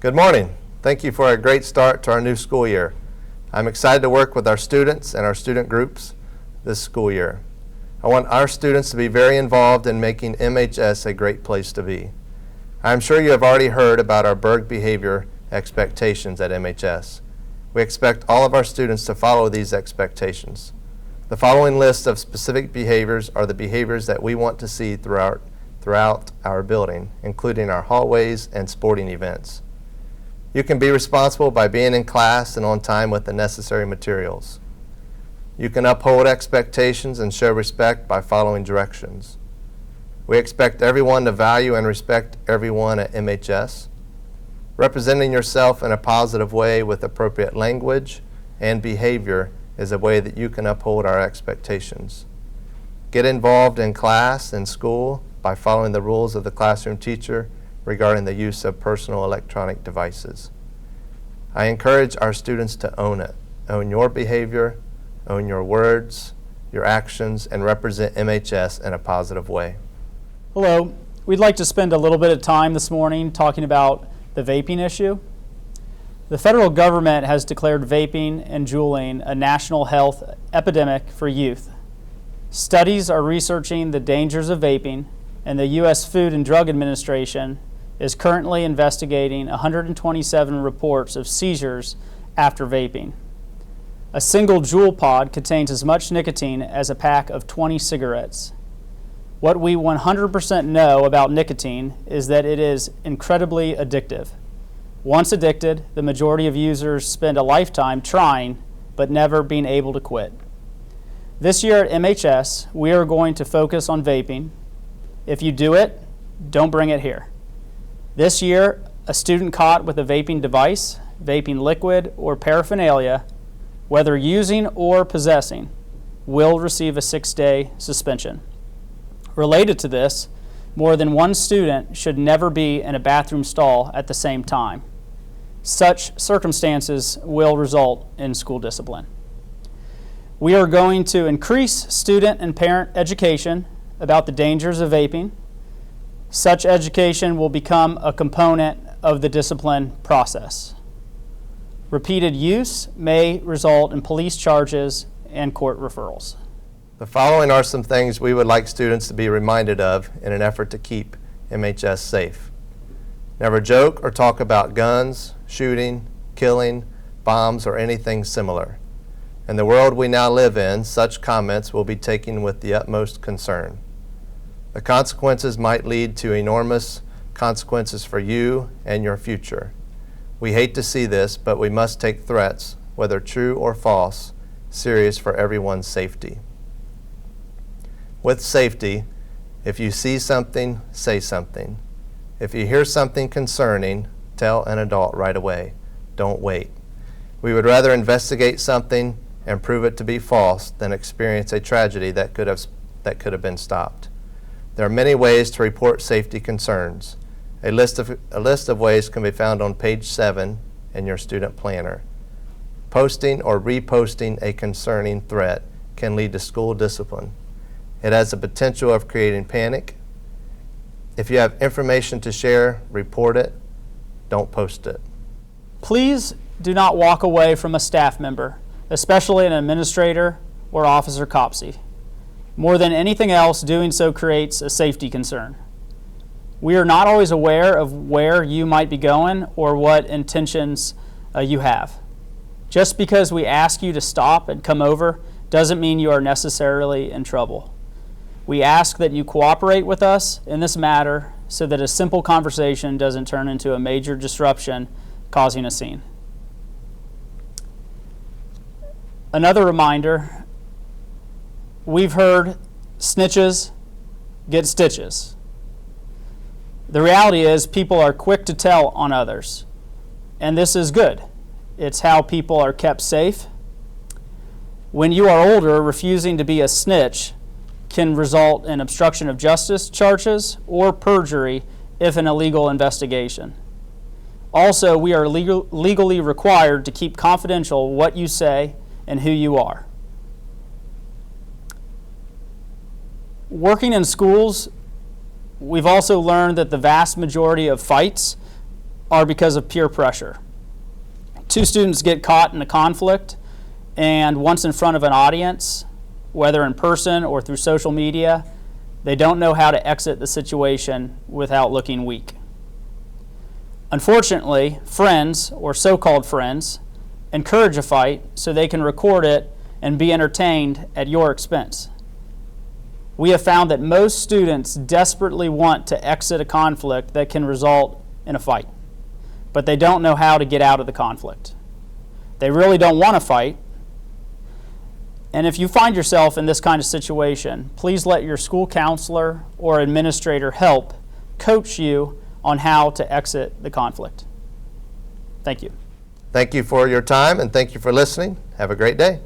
Good morning. Thank you for a great start to our new school year. I'm excited to work with our students and our student groups this school year. I want our students to be very involved in making MHS a great place to be. I'm sure you have already heard about our Berg behavior expectations at MHS. We expect all of our students to follow these expectations. The following list of specific behaviors are the behaviors that we want to see throughout our building, including our hallways and sporting events. You can be responsible by being in class and on time with the necessary materials. You can uphold expectations and show respect by following directions. We expect everyone to value and respect everyone at MHS. Representing yourself in a positive way with appropriate language and behavior is a way that you can uphold our expectations. Get involved in class and school by following the rules of the classroom teacher regarding the use of personal electronic devices. I encourage our students to own it. Own your behavior, own your words, your actions, and represent MHS in a positive way. Hello. We'd like to spend a little bit of time this morning talking about the vaping issue. The federal government has declared vaping and juuling a national health epidemic for youth. Studies are researching the dangers of vaping, and the U.S. Food and Drug Administration is currently investigating 127 reports of seizures after vaping. A single Juul pod contains as much nicotine as a pack of 20 cigarettes. What we 100% know about nicotine is that it is incredibly addictive. Once addicted, the majority of users spend a lifetime trying but never being able to quit. This year at MHS, we are going to focus on vaping. If you do it, don't bring it here. This year, a student caught with a vaping device, vaping liquid, or paraphernalia, whether using or possessing, will receive a 6-day suspension. Related to this, more than one student should never be in a bathroom stall at the same time. Such circumstances will result in school discipline. We are going to increase student and parent education about the dangers of vaping. Such education will become a component of the discipline process. Repeated use may result in police charges and court referrals. The following are some things we would like students to be reminded of in an effort to keep MHS safe. Never joke or talk about guns, shooting, killing, bombs, or anything similar. In the world we now live in, such comments will be taken with the utmost concern. The consequences might lead to enormous consequences for you and your future. We hate to see this, but we must take threats, whether true or false, serious for everyone's safety. With safety, if you see something, say something. If you hear something concerning, tell an adult right away. Don't wait. We would rather investigate something and prove it to be false than experience a tragedy that could have been stopped. There are many ways to report safety concerns. A list of ways can be found on page 7 in your student planner. Posting or reposting a concerning threat can lead to school discipline. It has the potential of creating panic. If you have information to share, report it. Don't post it. Please do not walk away from a staff member, especially an administrator or Officer COPSEY. More than anything else, doing so creates a safety concern. We are not always aware of where you might be going or what intentions you have. Just because we ask you to stop and come over doesn't mean you are necessarily in trouble. We ask that you cooperate with us in this matter so that a simple conversation doesn't turn into a major disruption, causing a scene. Another reminder, we've heard snitches get stitches. The reality is people are quick to tell on others, and this is good. It's how people are kept safe. When you are older, refusing to be a snitch can result in obstruction of justice charges or perjury if an illegal investigation. Also, we are legally required to keep confidential what you say and who you are. Working in schools, we've also learned that the vast majority of fights are because of peer pressure. Two students get caught in a conflict, and once in front of an audience, whether in person or through social media, they don't know how to exit the situation without looking weak. Unfortunately, friends, or so-called friends, encourage a fight so they can record it and be entertained at your expense. We have found that most students desperately want to exit a conflict that can result in a fight, but they don't know how to get out of the conflict. They really don't want to fight. And if you find yourself in this kind of situation, please let your school counselor or administrator help coach you on how to exit the conflict. Thank you. Thank you for your time, and thank you for listening. Have a great day.